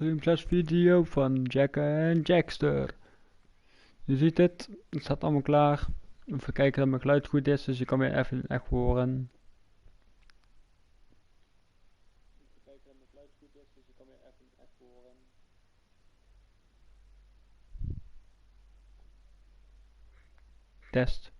Streamclass video van Jack&dexter. Je ziet het staat allemaal klaar. Even kijken dat mijn geluid goed is, dus je kan weer even echt horen. Test.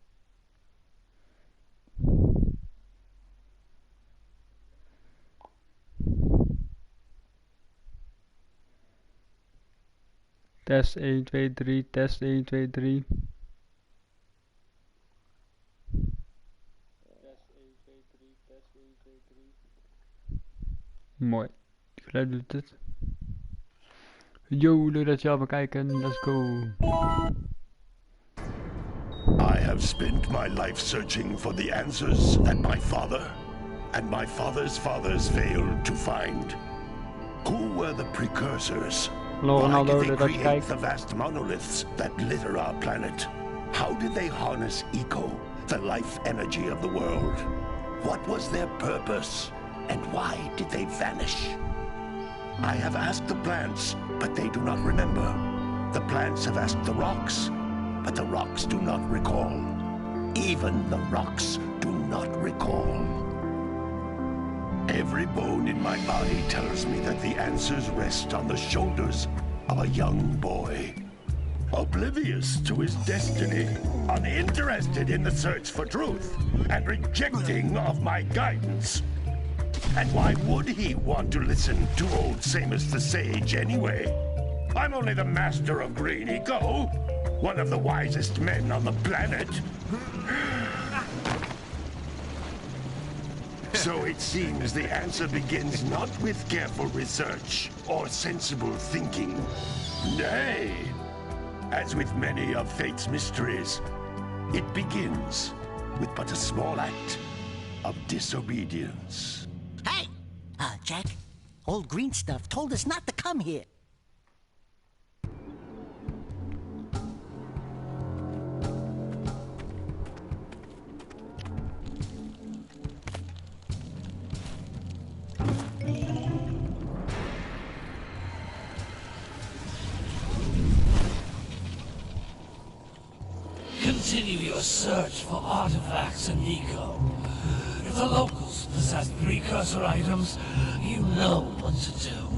Test 1, 2, 3, test 1, 2, 3. Mooi. Het geluid doet het. Yo, leuk dat je allemaal kijken. Let's go. I have spent my life searching for the answers that my father and my father's fathers failed to find. Who were the precursors? Why did they create the vast monoliths that litter our planet? How did they harness eco, the life energy of the world? What was their purpose? And why did they vanish? I have asked the plants, but they do not remember. The plants have asked the rocks, but the rocks do not recall. Even the rocks do not recall. Every bone in my body tells me that the answers rest on the shoulders of a young boy. Oblivious to his destiny, uninterested in the search for truth, and rejecting of my guidance. And why would he want to listen to old Samus the Sage anyway? I'm only the master of green eco, one of the wisest men on the planet. So it seems the answer begins not with careful research or sensible thinking. Nay, as with many of fate's mysteries, it begins with but a small act of disobedience. Hey! Jack, old green stuff told us not to come here. Continue your search for artifacts and eco. If the locals possess precursor items, you know what to do.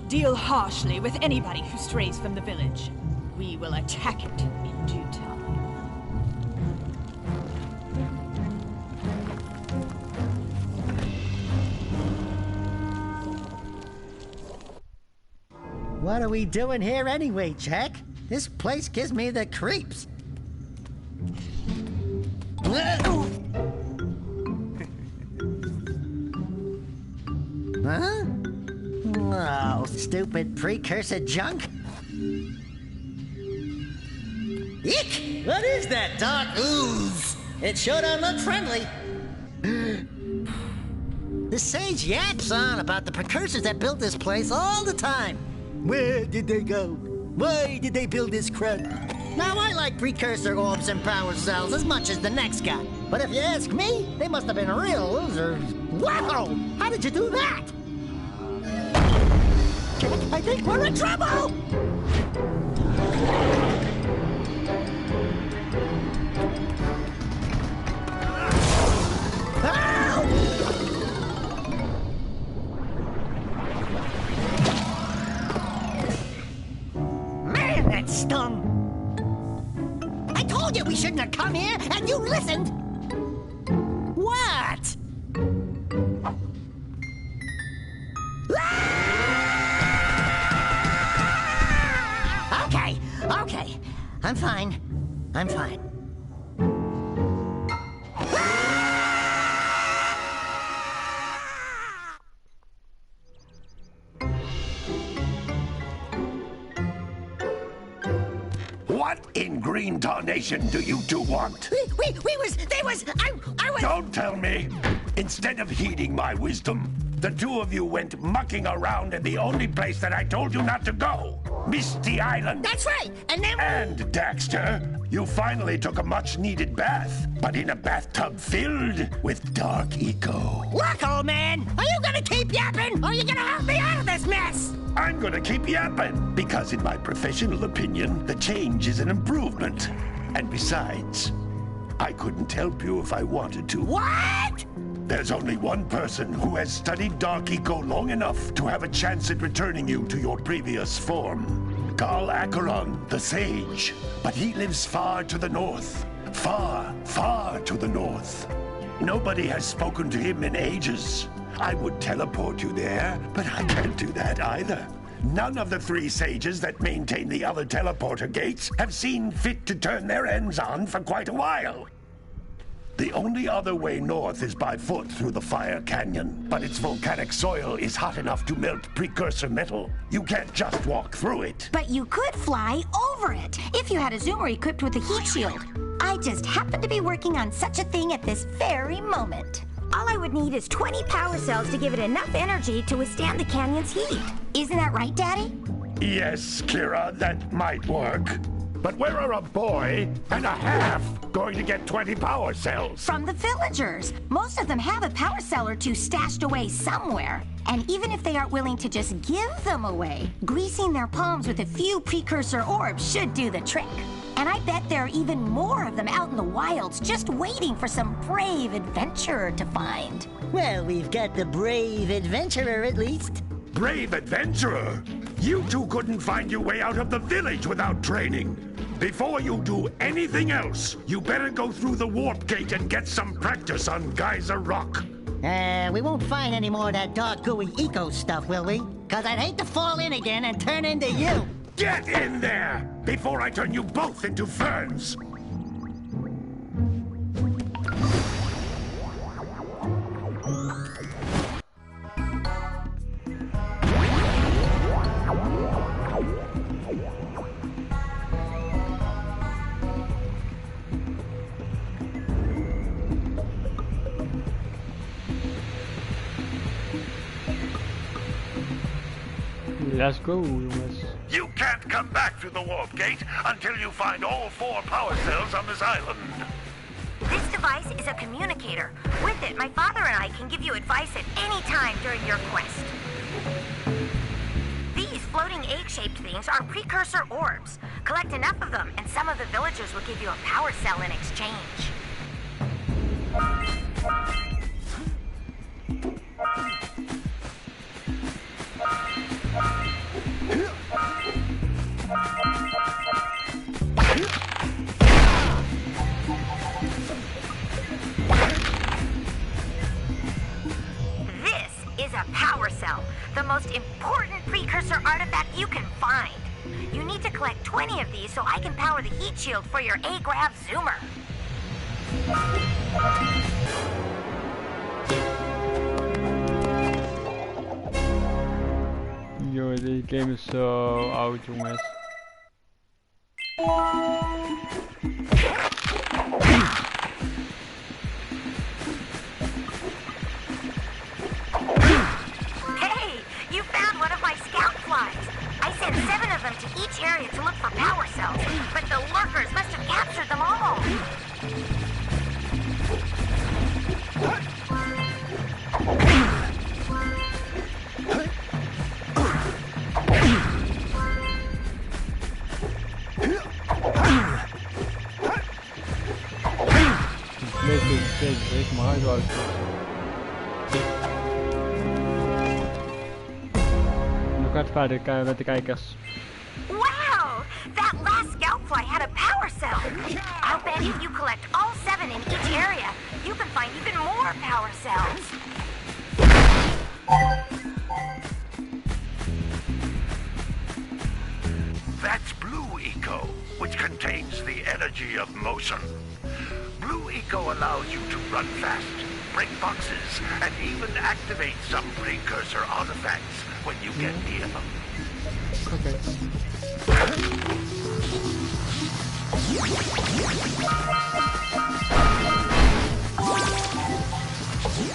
Deal harshly with anybody who strays from the village. We will attack it in due time. What are we doing here anyway, Jack? This place gives me the creeps. Huh? Oh, stupid precursor junk. Eek! What is that dark ooze? It sure don't look friendly. The sage yaps on about the precursors that built this place all the time. Where did they go? Why did they build this crud? Now, I like precursor orbs and power cells as much as the next guy. But if you ask me, they must have been real losers. Wow! How did you do that? I think we're in trouble! Man, that stung! I told you we shouldn't have come here, and you listened! What? Okay. I'm fine. What in green tarnation do you two want? I was... Don't tell me! Instead of heeding my wisdom, the two of you went mucking around in the only place that I told you not to go. Misty Island. That's right. And then... And, Dexter, you finally took a much-needed bath, but in a bathtub filled with dark eco. Look, old man, are you gonna keep yapping, or are you gonna help me out of this mess? I'm gonna keep yapping, because in my professional opinion, the change is an improvement. And besides, I couldn't help you if I wanted to. What? There's only one person who has studied Dark Eco long enough to have a chance at returning you to your previous form. Carl Acheron, the Sage. But he lives far to the north. Far, far to the north. Nobody has spoken to him in ages. I would teleport you there, but I can't do that either. None of the three sages that maintain the other teleporter gates have seen fit to turn their ends on for quite a while. The only other way north is by foot through the Fire Canyon, but its volcanic soil is hot enough to melt precursor metal. You can't just walk through it. But you could fly over it if you had a zoomer equipped with a heat shield. I just happen to be working on such a thing at this very moment. All I would need is 20 power cells to give it enough energy to withstand the canyon's heat. Isn't that right, Daddy? Yes, Kira, that might work. But where are a boy and a half going to get 20 power cells? From the villagers. Most of them have a power cell or two stashed away somewhere. And even if they aren't willing to just give them away, greasing their palms with a few precursor orbs should do the trick. And I bet there are even more of them out in the wilds just waiting for some brave adventurer to find. Well, we've got the brave adventurer at least. Brave adventurer? You two couldn't find your way out of the village without training. Before you do anything else, you better go through the warp gate and get some practice on Geyser Rock. We won't find any more of that dark gooey eco stuff, will we? Cause I'd hate to fall in again and turn into you. Get in there before I turn you both into ferns. Let's go, jongens. You can't come back through the warp gate until you find all 4 power cells on this island. This device is a communicator. With it, my father and I can give you advice at any time during your quest. These floating egg-shaped things are precursor orbs. Collect enough of them, and some of the villagers will give you a power cell in exchange. This is a power cell, the most important precursor artifact you can find. You need to collect 20 of these so I can power the heat shield for your A-Grav zoomer. Yo, deze game is zo oud, jongens. Hey, you found one of my scout flies. I sent 7 of them to each area to look for power cells, but the lurkers must have captured them all. Deze maar uit uit. Nu gaat het verder met de kijkers. Wow! That last scout fly had a power cell. I'll bet if you collect all 7 in each area, you can find even more power cells. That's blue eco, which contains the energy of motion. Blue eco allows you to run fast, break boxes, and even activate some precursor artifacts when you get near them. Okay.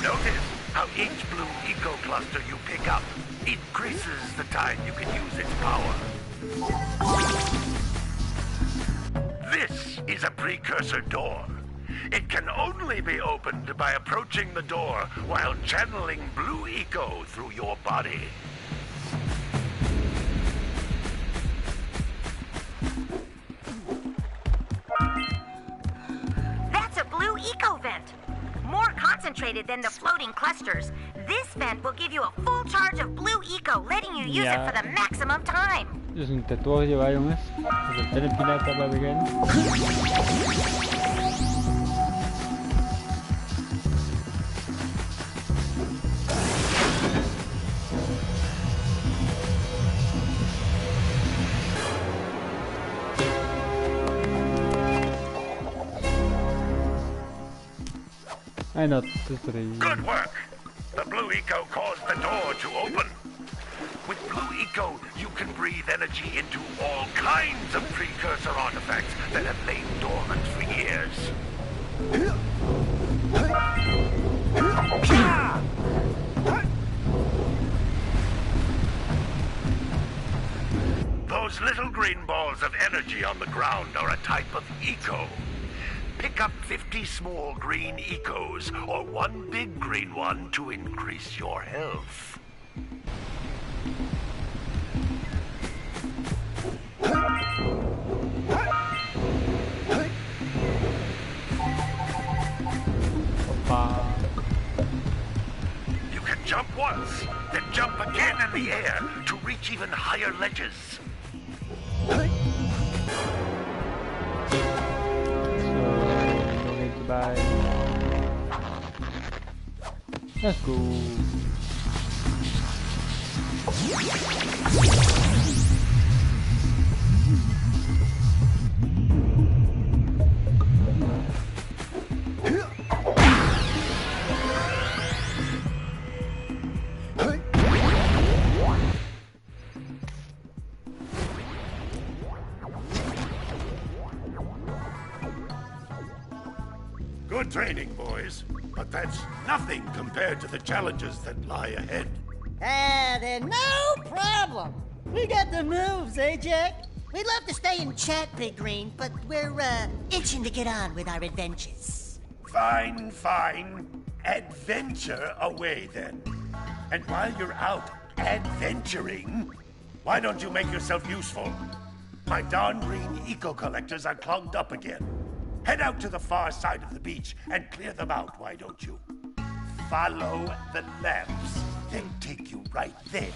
Notice, how each blue eco cluster you pick up increases the time you can use its power. This is a precursor door. It can only be opened by approaching the door while channeling blue eco through your body. That's a blue eco vent. More concentrated than the floating clusters. This vent will give you a full charge of blue eco, letting you use it for the maximum time. Dus een tutorial waar jongens. Dus het filmpje net bij begin. En dat is 3. Good work! The blue eco caused the door to open. With blue eco, you can breathe energy into all kinds of precursor artifacts that have lain dormant for years. Those little green balls of energy on the ground are a type of eco. Pick up 50 small green ecos, or one big green one to increase your health. You can jump once, then jump again in the air to reach even higher ledges. Bij. Let's go. Good training, boys, but that's nothing compared to the challenges that lie ahead. Then no problem. We got the moves, eh, Jack? We'd love to stay and chat, Big Green, but we're, itching to get on with our adventures. Fine, fine. Adventure away, then. And while you're out adventuring, why don't you make yourself useful? My darn green eco-collectors are clogged up again. Head out to the far side of the beach and clear them out, why don't you? Follow the lamps. They'll take you right there.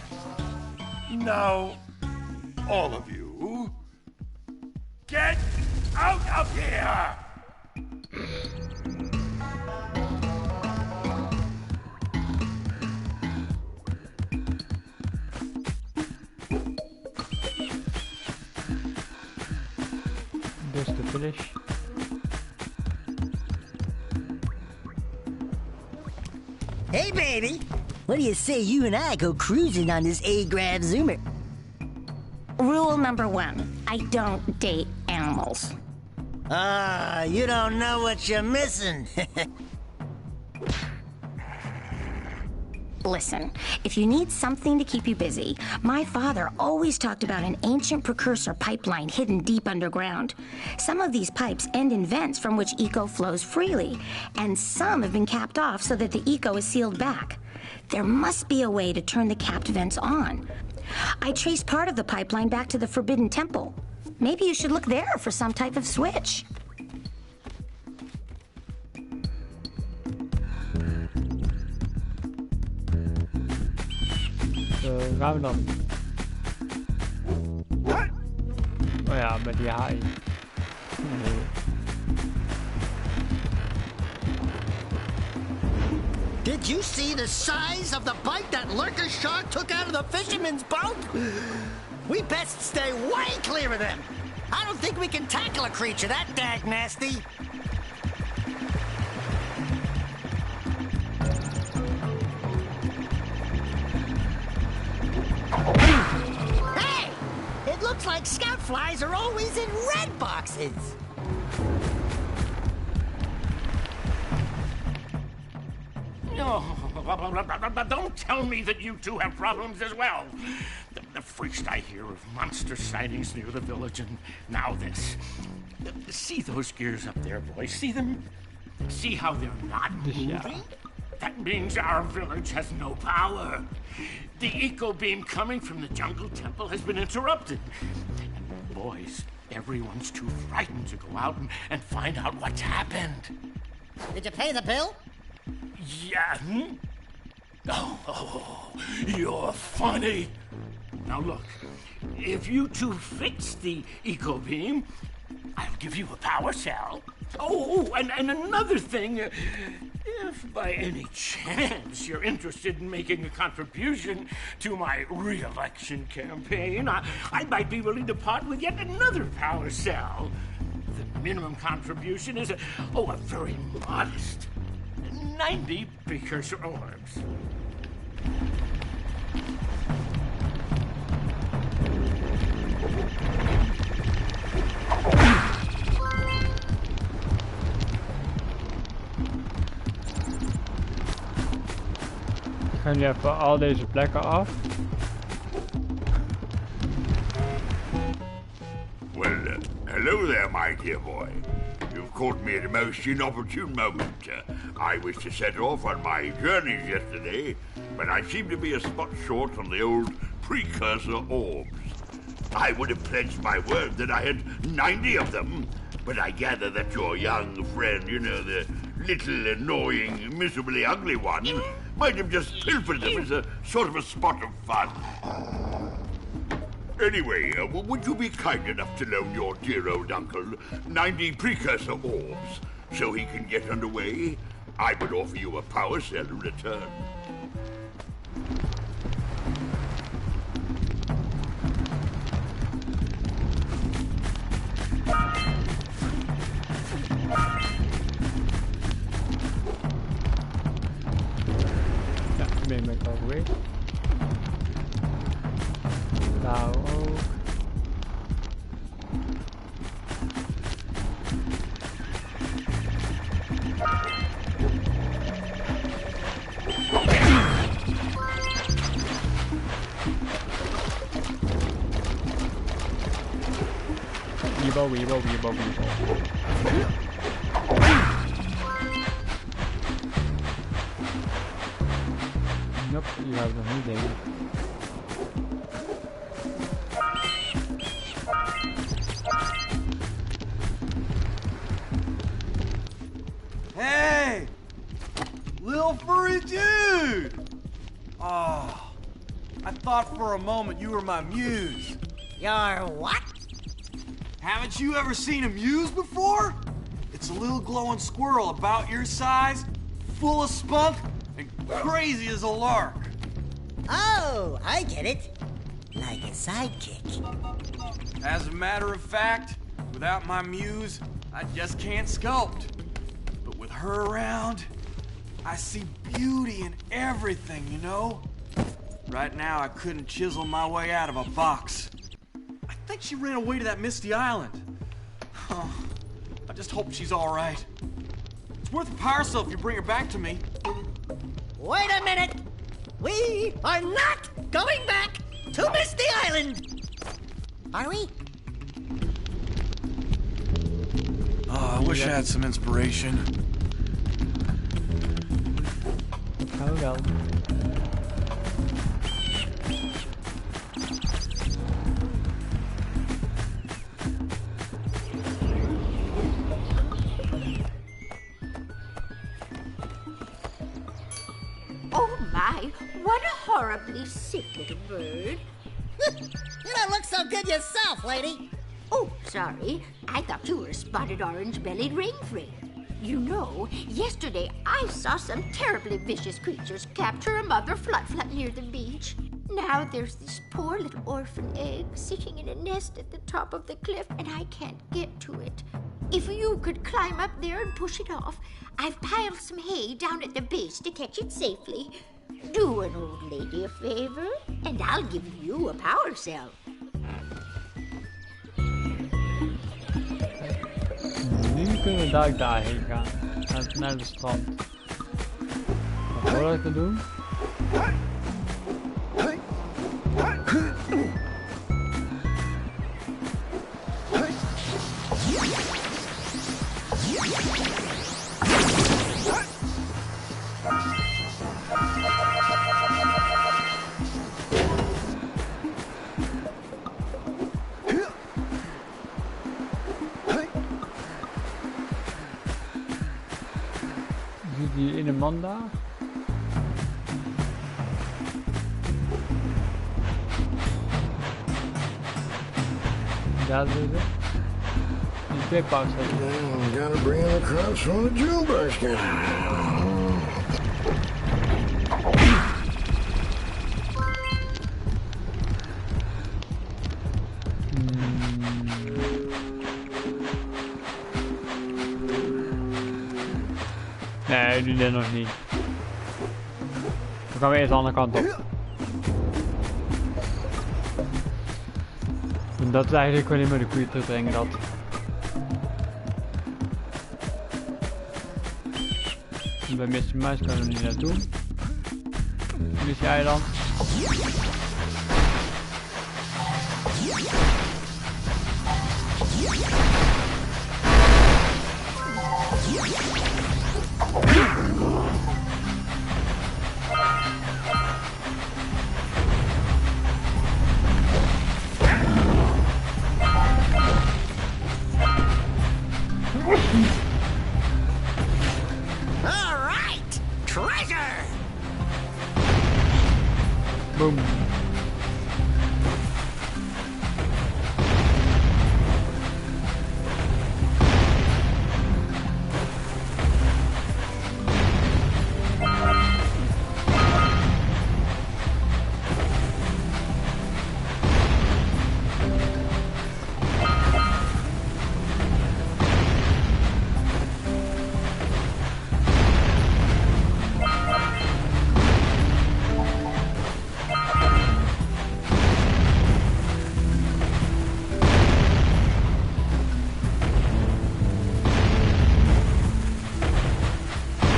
Now, all of you, get out of here! Dus de finish. Hey, baby. What do you say you and I go cruising on this A-Grav Zoomer? Rule number 1, I don't date animals. You don't know what you're missing. Listen, if you need something to keep you busy, my father always talked about an ancient precursor pipeline hidden deep underground. Some of these pipes end in vents from which eco flows freely, and some have been capped off so that the eco is sealed back. There must be a way to turn the capped vents on. I traced part of the pipeline back to the Forbidden Temple. Maybe you should look there for some type of switch. Gaan we dan? Oh ja, met die haai. Nee. Did you see the size of the bite that lurker shark took out of the fisherman's boat? We best stay way clear of them. I don't think we can tackle a creature that dag nasty. Hey! It looks like scout flies are always in red boxes. Don't tell me that you two have problems as well. The first I hear of monster sightings near the village, and now this. See those gears up there, boys? See them? See how they're not moving? That means our village has no power. The eco beam coming from the jungle temple has been interrupted. And boys, everyone's too frightened to go out and find out what's happened. Did you pay the bill? Yeah. Oh, you're funny. Now look, if you two fix the eco beam, I'll give you a power cell. Oh, and another thing, if by any chance you're interested in making a contribution to my re-election campaign, I might be willing to part with yet another power cell. The minimum contribution is a very modest 90 precursor orbs. Ik ga nu even al deze plekken af. Well, hello there, my dear boy. You've caught me at a most inopportune moment. I was to set off on my journeys yesterday, but I seem to be a spot short on the old precursor orbs. I would have pledged my word that I had 90 of them, but I gather that your young friend, you know, the little annoying, miserably ugly one, might have just pilfered them as a sort of a spot of fun. Anyway, would you be kind enough to loan your dear old uncle 90 precursor orbs so he can get underway? I would offer you a power cell in return. Ja, ben ik alweer. Nou ook. Weebo. Nope, die gaan we nog niet denken. Hey! Little furry dude! Oh, I thought for a moment you were my muse. Your what? Haven't you ever seen a muse before? It's a little glowing squirrel about your size, full of spunk, and crazy as a lark. Oh, I get it. Like a sidekick. As a matter of fact, without my muse, I just can't sculpt. But with her around, I see beauty in everything, you know? Right now, I couldn't chisel my way out of a box. I think she ran away to that misty island. Oh, I just hope she's all right. It's worth a power cell if you bring her back to me. Wait a minute. We are not going back to Misty Island. Are we? Oh, I wish I had some inspiration. Oh wel. Oh my, what a horribly sick little bird. You don't look so good yourself, lady. Oh, sorry. I thought you were a spotted orange-bellied rainframe. You know, yesterday I saw some terribly vicious creatures capture a mother flut-flut near the beach. Now there's this poor little orphan egg sitting in a nest at the top of the cliff, and I can't get to it. If you could climb up there and push it off, I've piled some hay down at the base to catch it safely. Do an old lady a favor, and I'll give you a power cell. Nu kunnen we daarheen gaan. Naar het strand. Wat ik te doen? Ziet die in een man daar? Daar zitten. Die twee pauzes. Gotta bring in the crops from the drill basket. Nee, ik doe dit nog niet. Dan gaan we eerst de andere kant op. En dat is eigenlijk gewoon niet meer de koeien terugbrengen dat. En bij Mr. Muis kunnen we niet naartoe. Missie eiland. All right, treasure. Boom.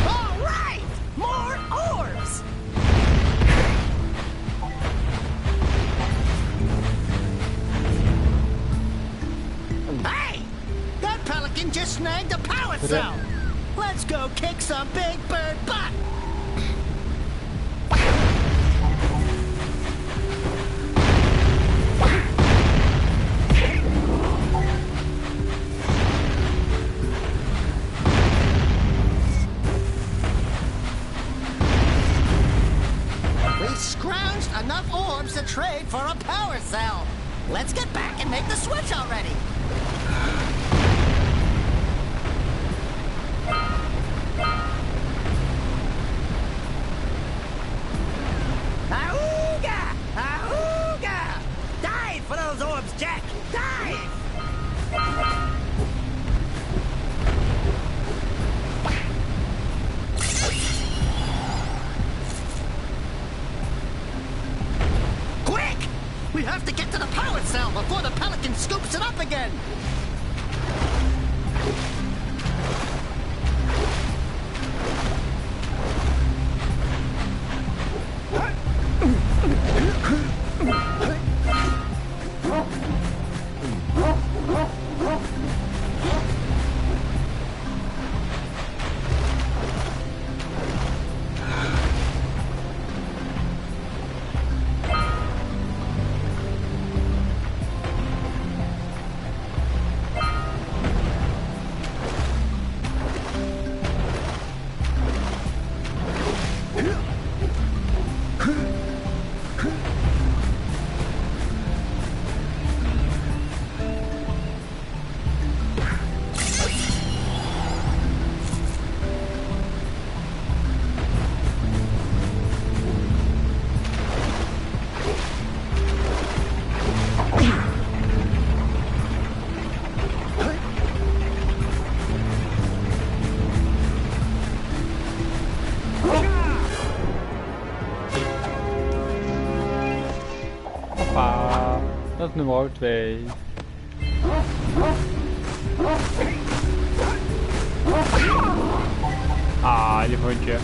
All right, more orbs. Hey, that pelican just snagged a power cell. Let's go kick some big bird butt. We've scrounged enough orbs to trade for a power cell. Let's get back and make the switch already. Auga! Auga! Dive for those orbs, Jack! Dive! Quick! We have to get to the power cell before the pelican scoops it up again! Hoppa. Dat is nummer 2. Ah, die hondje.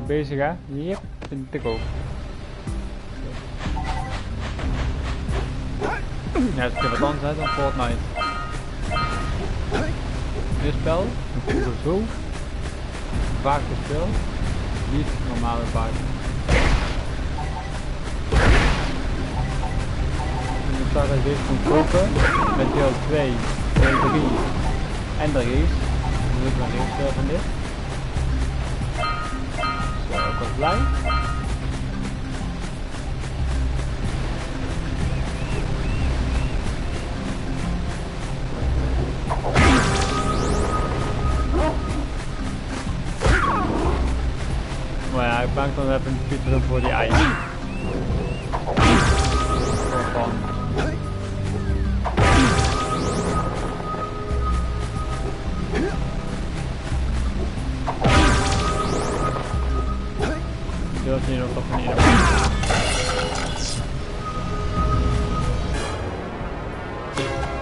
goed bezig hè? Yep, vind ik ook. Ja, het is een keer wat anders hè, dan Fortnite. Dit spel, ik heb het zo vaak gespeeld, niet normale vaak. En ik zag dat deze kon kopen met deel 2, deel 3 en de race. Dus ik ben race van dit. Zo, ik was blij. Maar ja, ik maak dan even een speedrun voor die eieren. Van. Ik weet niet of dat van iedereen.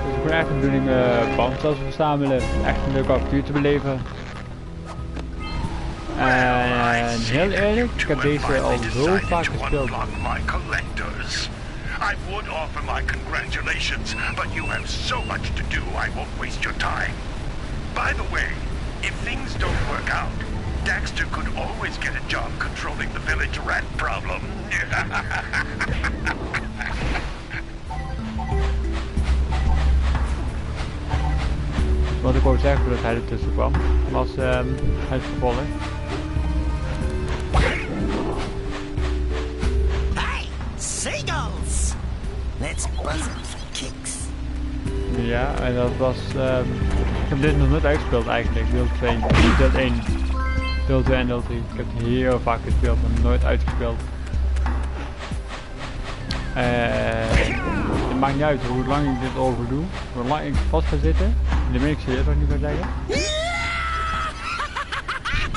Dus ik ben echt de bedoeling bandtas verzamelen. Echt een leuke avontuur te beleven. En heel eerlijk, ik heb deze al zo vaak gespeeld. I would offer my congratulations, but you have so much to do I won't waste your time. By the way, if things don't work out, Dexter could always get a job controlling the village rat problem. Wat ik wou zeggen voordat hij ertussen kwam, was het vervolg. Hey, seagulls! Let's buzz them for kicks. Ja, en dat was, ik heb dit nog nooit uitgespeeld eigenlijk, deel 2, niet deel 1, deel 2 en deel 3. Ik heb het heel vaak gespeeld, maar nooit uitgespeeld. Het maakt niet uit hoe lang ik dit over doe, hoe lang ik vast ga zitten. Dat ben ik serieus wat ik nu ga zeggen.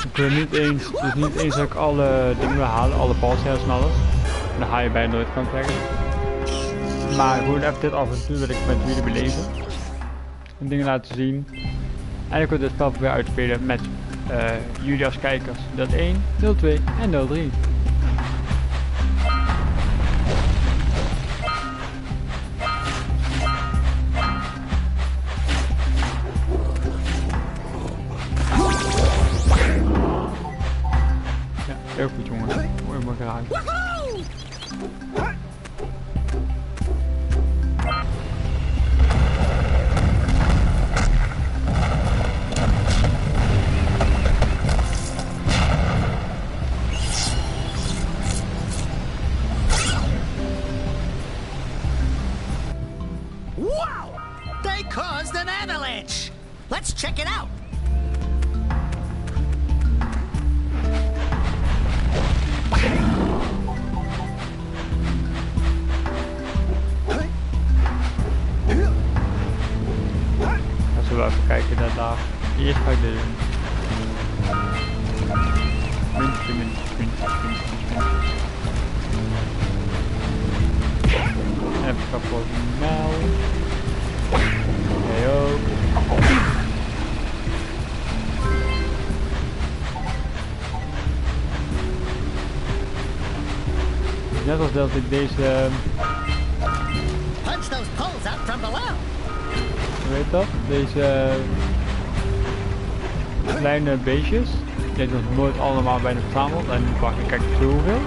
Ik wil niet eens, dus niet eens dat ik alle dingen wil halen, alle balsjes en alles. Dat ga je bijna nooit kan zeggen. Maar gewoon even dit avontuur wil ik met jullie beleven. En dingen laten zien. En ik wil dit spel weer uitspelen met jullie als kijkers. Deel 1, deel 2 en deel 3. Heel goed jongen, mooi maar graag. Wow! They caused an avalanche! Let's check it out! Zullen we even kijken naar daar. Eerst ga ik dit doen. Muntje, muntje, muntje, muntje, muntje. Even kapot snel. Jij ook. Net als dat ik deze... Punch those poles out from below! Hoe heet dat? Deze kleine beestjes. Die heb ik nog nooit allemaal bijna verzameld. En nu pak ik kijk zoveel.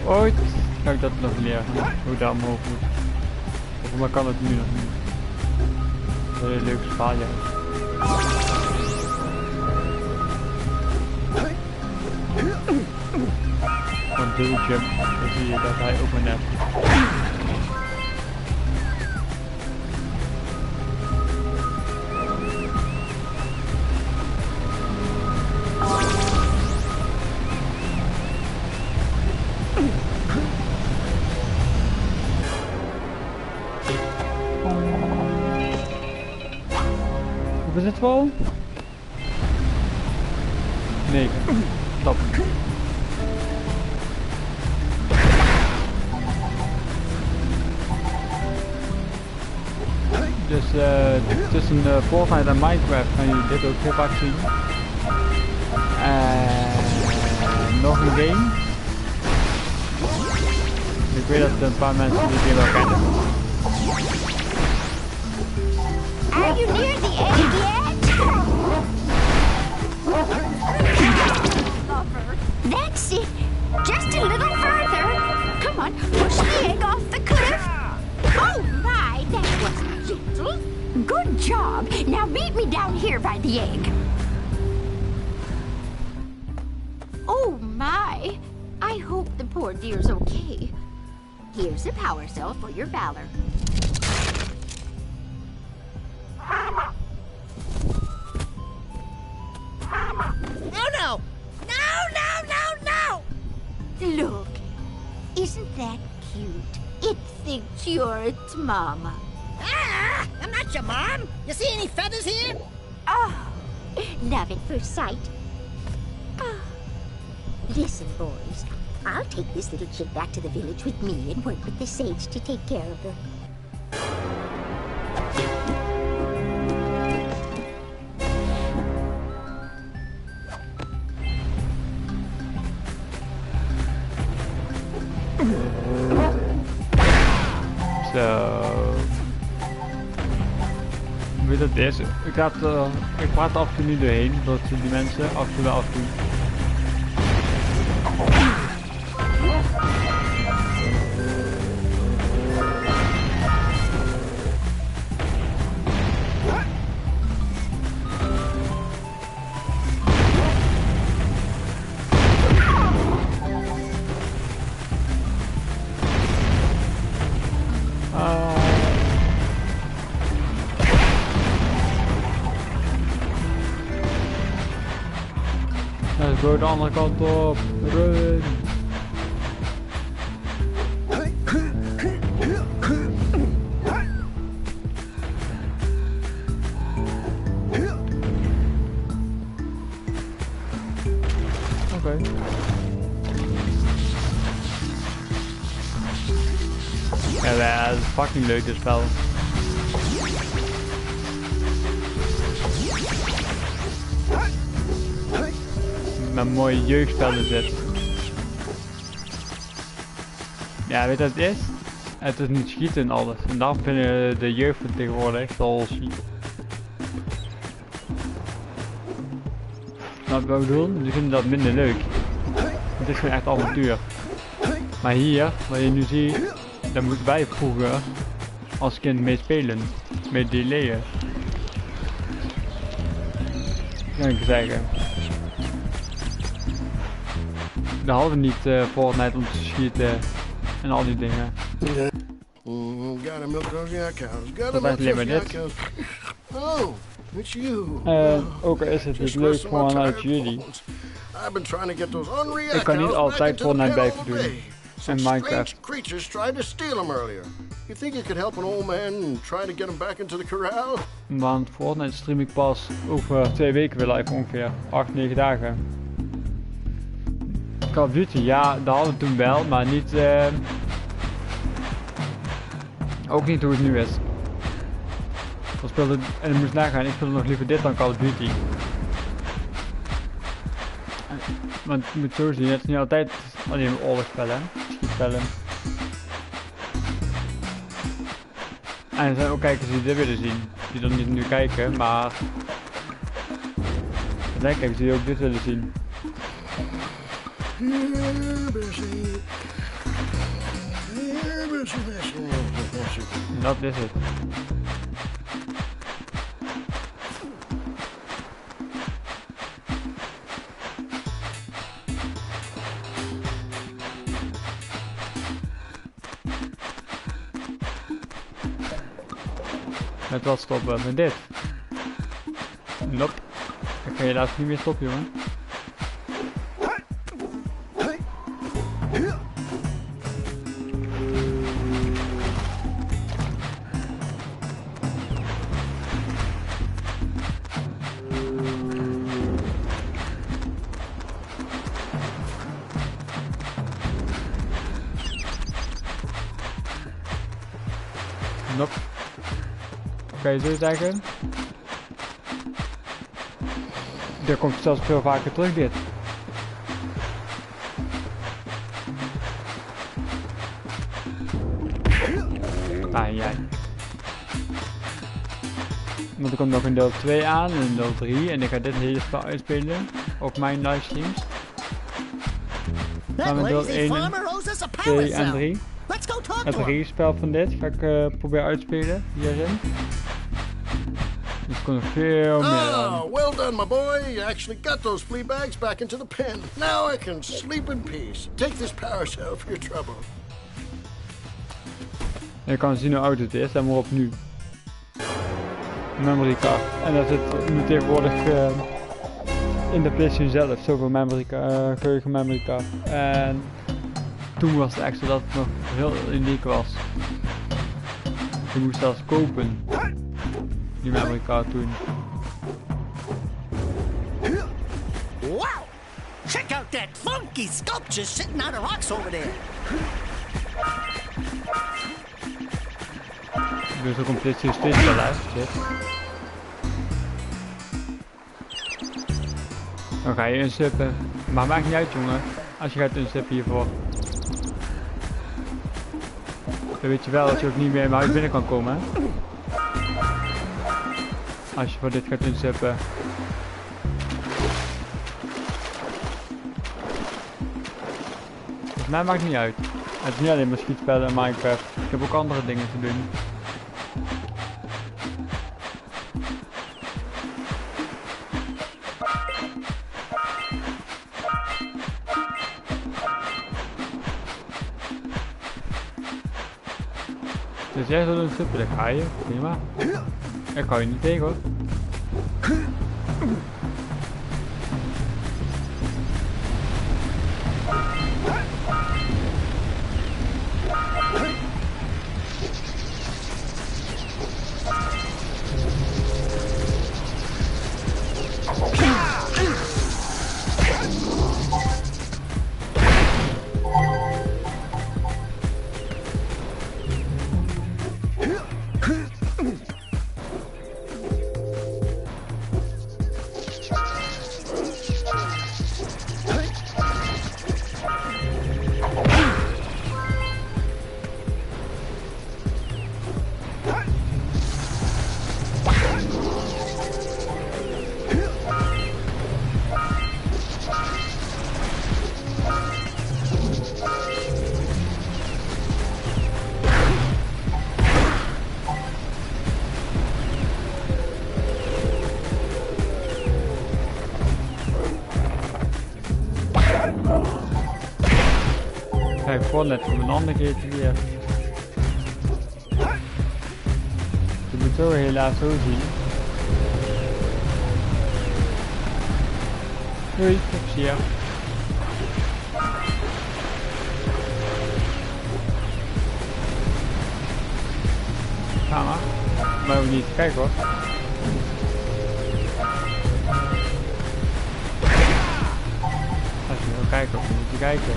Ooit ga ik dat nog leren, hoe dat omhoog moet. Of maar kan het nu nog niet. Dat is een heel leuk verhaal, ja. Van dubbel jump, dan zie je dat hij ook maar net. zitten we al? 9. Stop. Dus tussen Fortnite en Minecraft kan je dit ook heel vaak zien. En nog een game. Ik weet dat een paar mensen die game wel kennen. Are you near the egg yet? That's it. Just a little further. Come on, push the egg off the cliff. Oh my, that was gentle. Good job. Now meet me down here by the egg. Oh my. I hope the poor dear's okay. Here's a power cell for your valor. No, no! No, no, no, no! Look, isn't that cute? It thinks you're its mama. Ah! I'm not your mom! You see any feathers here? Oh, love at first sight. Oh. Listen, boys. I'll take this little chick back to the village with me and work with the sage to take care of her. Zo. Weet dat is? Ik praat af en toe niet doorheen, dat die mensen af en toe wel afdoen. Let's go de andere kant op. Run. Oké. Ja, dat is fucking leuk dit spel. Met mooie jeugdspel is dit. Ja, weet je wat het is? Het is niet schieten en alles. En daarom vinden de jeugd van tegenwoordig zoals schieten. Snap je wat ik bedoel? Die vinden dat minder leuk. Het is gewoon echt avontuur. Maar hier, wat je nu ziet, daar moeten wij vroeger als kind mee spelen. Mee delayen. Kan ik zeggen. We hadden niet Fortnite om te schieten en al die dingen. Dat is alleen maar dit. Ook al is het dus leuk gewoon uit jullie. Ik kan niet altijd Fortnite blijven doen. En Minecraft. Want Fortnite stream ik pas over 2 weken weer live ongeveer. 8-9 dagen. Call of Duty, ja, dat hadden we toen wel, maar niet, ook niet hoe het nu is. We speelden, en ik moest nagaan, ik speelde nog liever dit dan Call of Duty. Want je moet zo zien, het is niet altijd alleen oorlogsspellen, schietspellen. En er zijn ook kijkers die dit willen zien, die dan niet nu kijken, maar er zijn kijkers die ook dit willen zien. Dat is het. Met wat stoppen? Met dit? Nope. Ik kan je helaas niet meer stoppen, jongen. Nope. Kan je zo zeggen? Dit komt zelfs veel vaker terug dit. Ah, jij. Want er komt nog een deel 2 aan en een deel 3 en ik ga dit hele spel uitspelen op mijn livestreams. Gaan we deel 1, 2 en 3. Het re-spel van dit ga ik proberen uitspelen hierin. Dus er komt nog veel meer aan. Oh, well done, my boy. You actually got those flea bags back into the pen. Now I can sleep in peace. Take this power cell for your trouble. Je kan zien hoe oud het is, en maar op nu. Memory card. En dat zit nu tegenwoordig in de PlayStation zelf, zoveel geheugen memory card. En toen was het echt zo dat het nog heel uniek was. Je moest zelfs kopen, die memory card toen. Wow! Check out that funky sculpture sitting on the rocks over there. Dus ook een PlayStation Station live zit. Dan ga je unsippen. Maar maakt niet uit, jongen. Als je gaat unsippen hiervoor. Dan weet je wel dat je ook niet meer in mijn huis binnen kan komen. Hè? Als je voor dit gaat unsippen. Dus mij maakt niet uit. Het is niet alleen maar schietspellen en Minecraft. Ik heb ook andere dingen te doen. Dus jij zou doen super, dan ga je, prima. Ik hou je niet tegen hoor. Kijk, voor net voor mijn handen geeft hij weer. Je moet zo helaas zo zien. Doei, tot plezier. Ga maar. Maar ook niet te kijken hoor. Als je wil kijken, dan moet je kijken.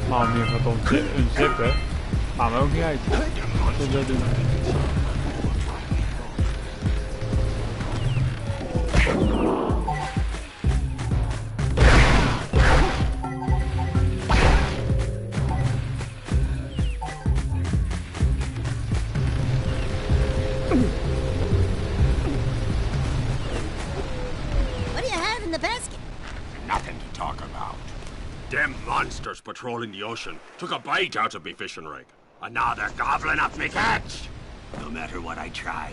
Maar om hier wat unzippen, maakt me ook niet uit. Wat zullen we dat doen? What do you have in the basket? Nothing to talk about. Them monsters patrolling the ocean took a bite out of me fishing rig. And now they're gobbling up me catch. No matter what I try,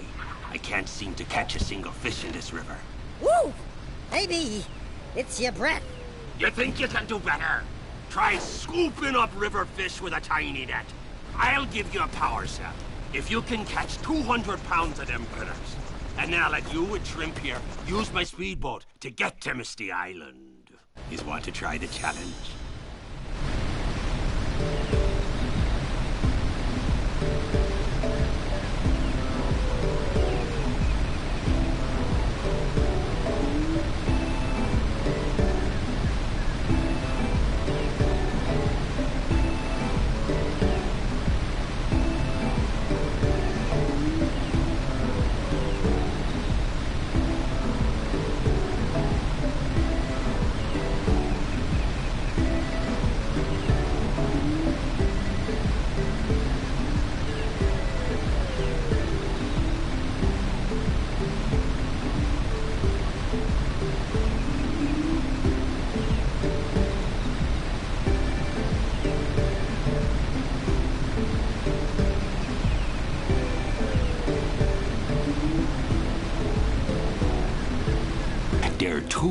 I can't seem to catch a single fish in this river. Woo! Maybe it's your breath. You think you can do better? Try scooping up river fish with a tiny net. I'll give you a power cell if you can catch 200 pounds of them critters. And then I'll let you and Shrimp here use my speedboat to get to Misty Island. You want to try the challenge?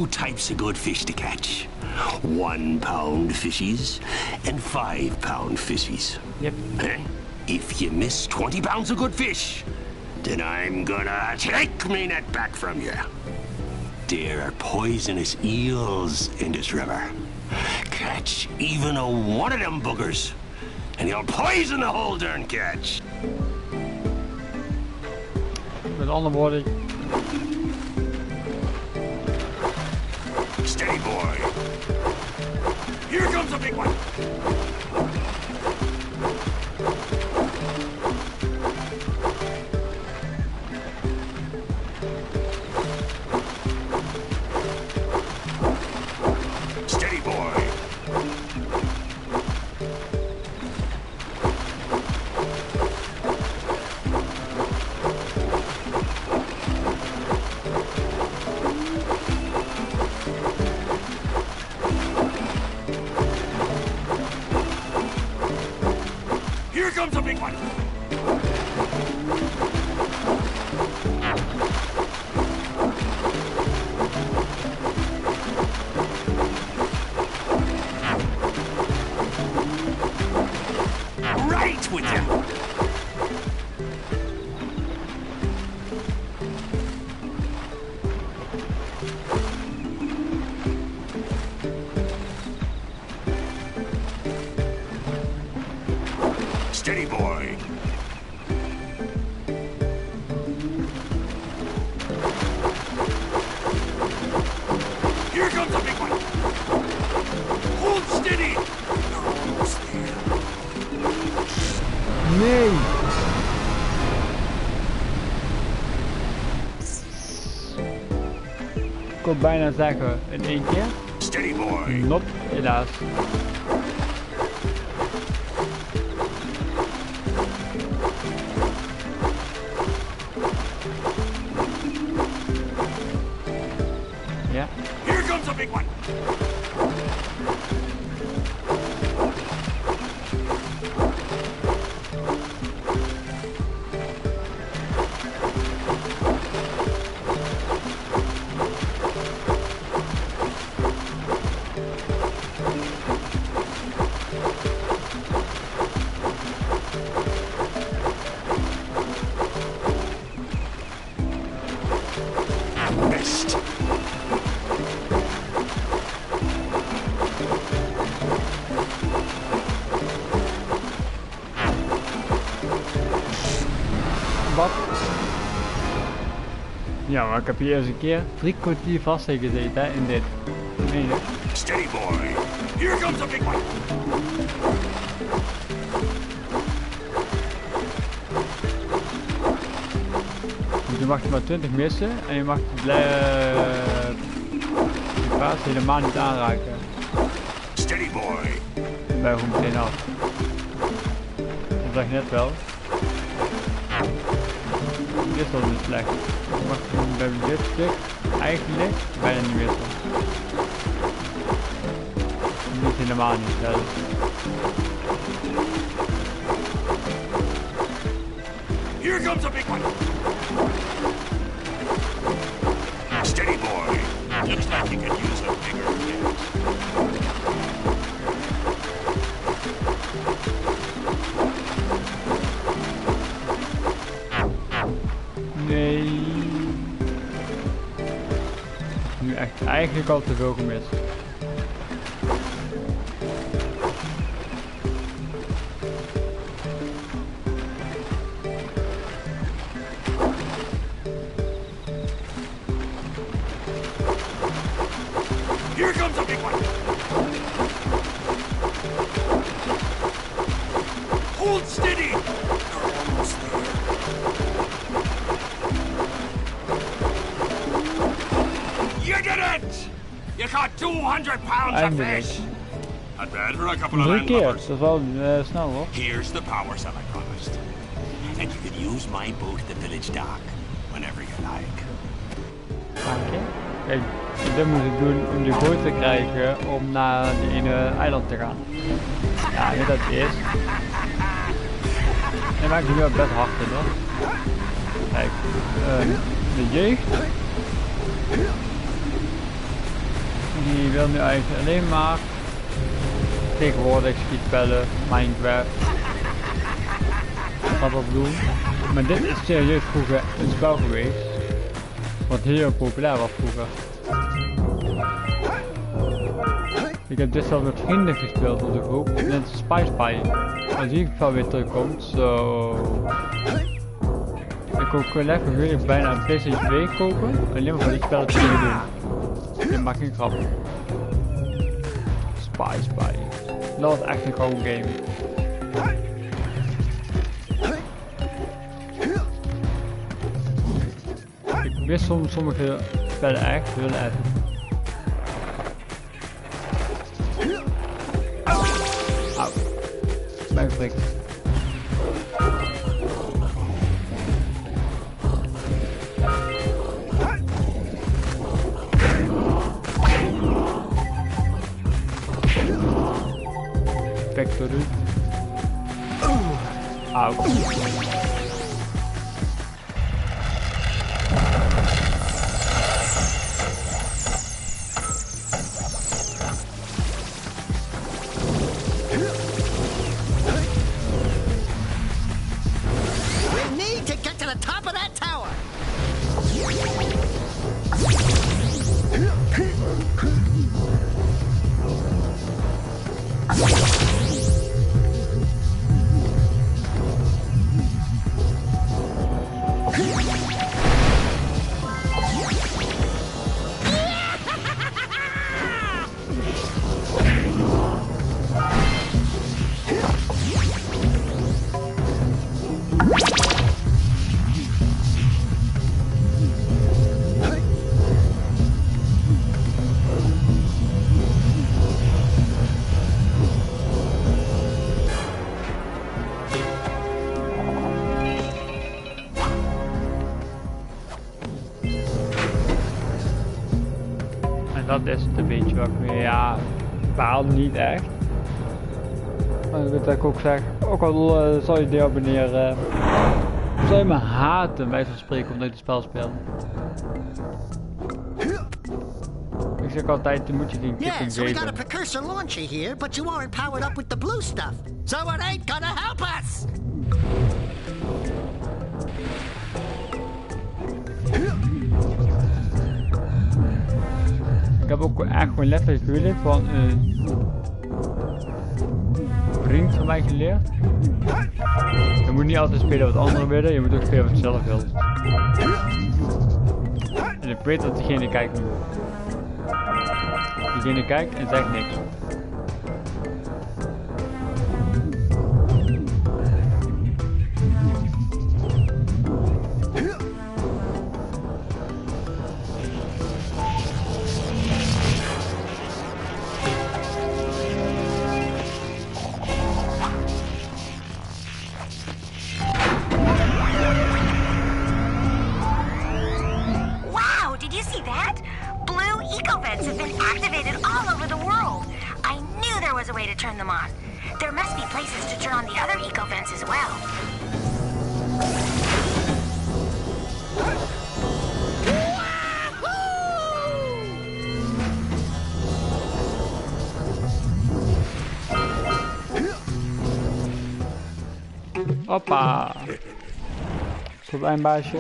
two types of good fish to catch. 1 pound fishies and 5 pound fishies. Yep. If you miss 20 pounds of good fish, then I'm gonna take me net back from you. There are poisonous eels in this river. Catch even one of them boogers, and you'll poison the whole darn catch. Met andere woorden. Steady, boy. Here comes a big one. Steady, boy. Here comes a big one. Right with him. Steady, boy. Here comes a big one. Hold steady. You're almost there. Nee. Ik kon bijna zeggen in 1 keer. Steady, boy. Nope, helaas. Ja. Here comes a big one. Best. Wat? Ja, maar ik heb hier eens een keer 3 kwartier vastgezeten hè, in dit. Nee, nee. Steady, boy. Here comes a big one. Dus je mag er maar 20 missen en je mag de paas helemaal niet aanraken. Steady, boy. Dan ben je gewoon meteen af. Dat zeg ik net wel. Dit is wel niet slecht. Je mag bij dit stuk eigenlijk bijna niet missen. Niet helemaal niet zelfs. Here comes a big one. Steady, boy. Looks like you could use a bigger catch. Nee. Nu echt eigenlijk al te veel gemist. Here comes a big one. Hold steady. You're almost there. You did it! You caught 200 pounds of fish. Not bad for a couple of 3 keer, landlubbers. dat is wel snel hoor. Here's the power cell I promised. And you can use my boat at the village dock whenever you like. Dank je. Kijk, dit moet ik doen om die boot te krijgen om naar die ene eiland te gaan. Ja, niet dat het is. En maakt nu wel best hard in hoor. Kijk, de jeugd. die wil nu eigenlijk alleen maar tegenwoordig schietspellen, Minecraft, wat op doen. Maar dit is serieus vroeger een spel geweest, wat heel populair was vroeger. Ik heb dit zelf met vrienden gespeeld op de groep, net als Spy Spy. Als die spel weer terugkomt, zo. Ik wil lekker weer bijna een PlayStation 2 kopen, alleen maar voor die spellen te kunnen doen. Dit maakt geen grap. Spy Spy. Dat was echt een gewoon game. Ik wist sommige spellen echt heel erg. Auw. Ik ben geprikt. Factory. Auw. We need to get to the top of that tower. Dat is het een beetje wat ik weer, ja, baal niet echt. Maar dat wil ik ook zeggen, ook al zal je deabonneren, zal je me haten, wij van spreken, omdat ik het spel speel. Ik zeg altijd, dan moet je geen kippen Yeah, so we got a geven. precursor launcher here, but you aren't powered up with the blue stuff. So it ain't gonna help us! Ik heb ook echt gewoon letterlijk geleerd van een vriend van mij geleerd. Je moet niet altijd spelen wat anderen willen, je moet ook spelen wat je zelf wilt. En ik weet dat diegene kijkt nu. Diegene kijkt en zegt niks. Hoppa. Tot eindbaasje.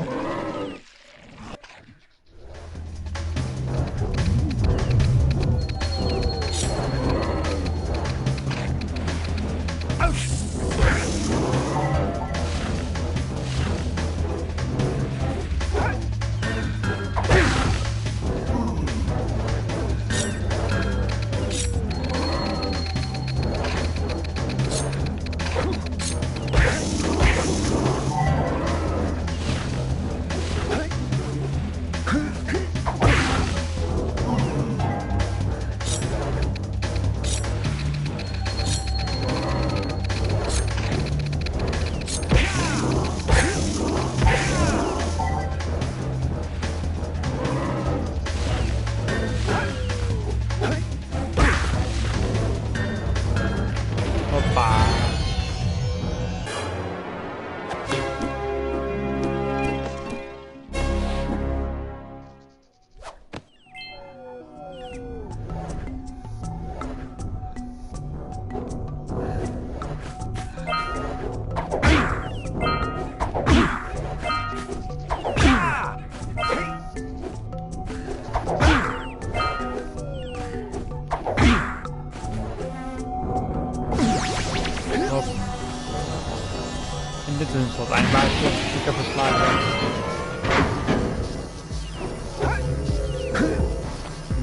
Dit is een soort eindbaasje. Ik heb verslagen.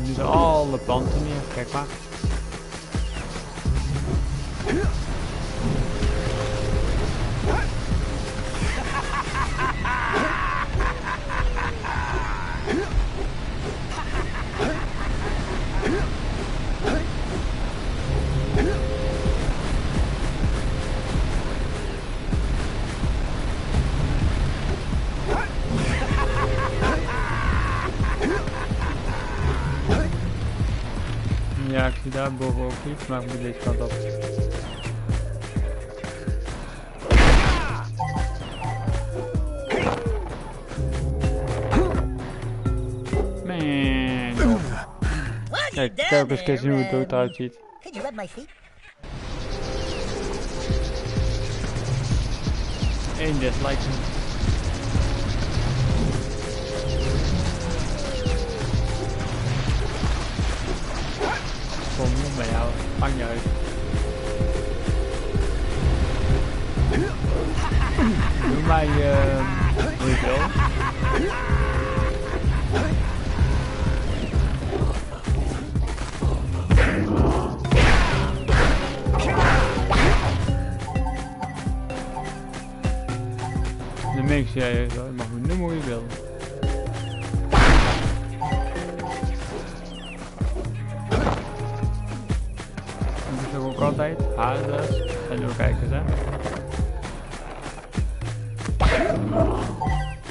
Nu zijn alle planten neer, kijk maar. Ja, ik zie daar boven ook iets, maar ik moet deze kant op. Man. Kijk, kijk eens kijken hoe het dood eruit ziet. Eén dislike. Kom bij jou, hang je uit. Doe mij hoe je wil. De mix jij je mag me noemen hoe je wil. Ook altijd haarders en ook kijkers, hè.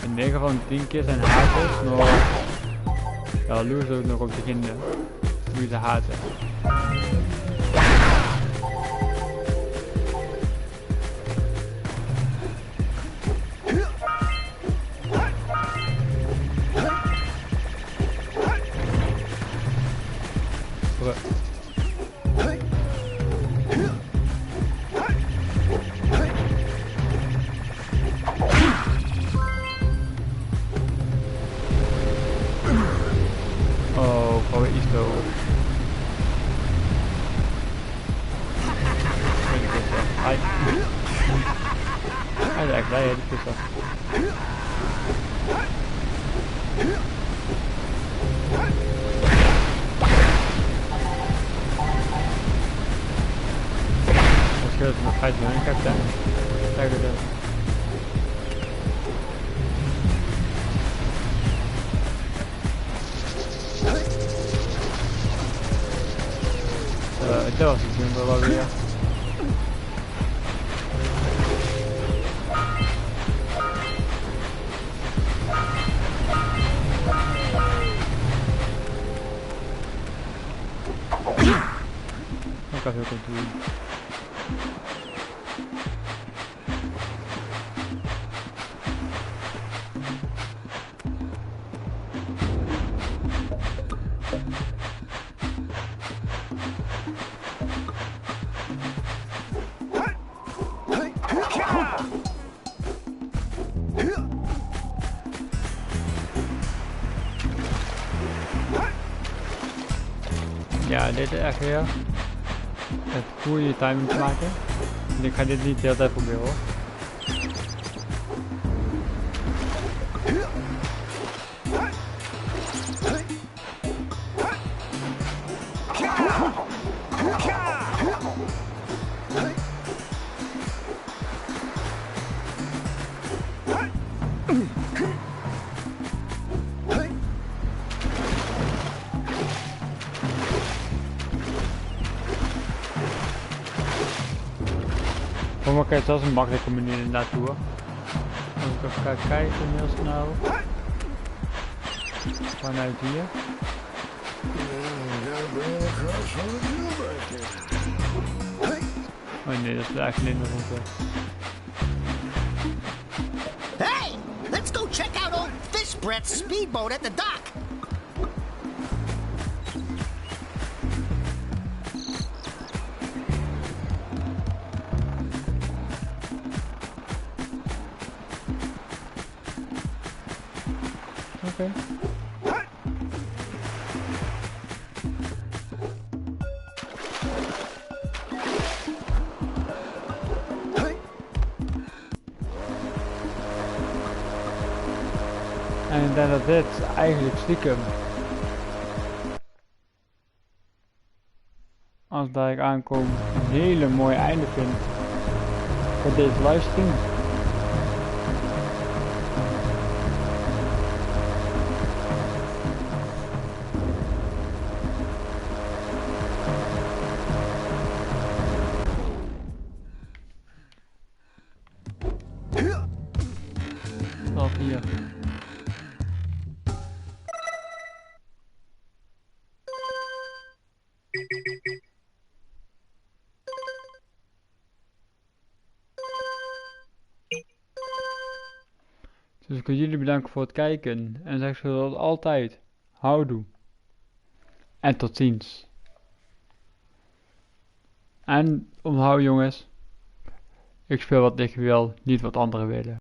In 9 van 10 keer zijn haters nog jaloers ook nog op de kinderen. Hoe ze haten. Hij is echt blij, hè, die kussen. Dat scheelt nog 50 minuten, kijk daar. Kijk er dan. Dat was het doen wel weer. Ik kan heel goed doen. Ja, dit is echt weer het goede timing te maken. En ik ga dit niet de hele tijd proberen, hoor. Maar kijk, dat is een makkelijke manier inderdaad toe. Als ik even ga kijken heel snel. Vanuit hier. Oh nee, dat is eigenlijk niet nog een. Hey, let's go check out old Fish Brett's speedboat at the dock. Okay. En ik denk dat dit eigenlijk stiekem, als daar ik aankom, een hele mooie einde vind voor deze livestream. Stap hier. Dus ik wil jullie bedanken voor het kijken en zeg zoals altijd, houdoe en tot ziens. En onthoud jongens, ik speel wat ik wil, niet wat anderen willen.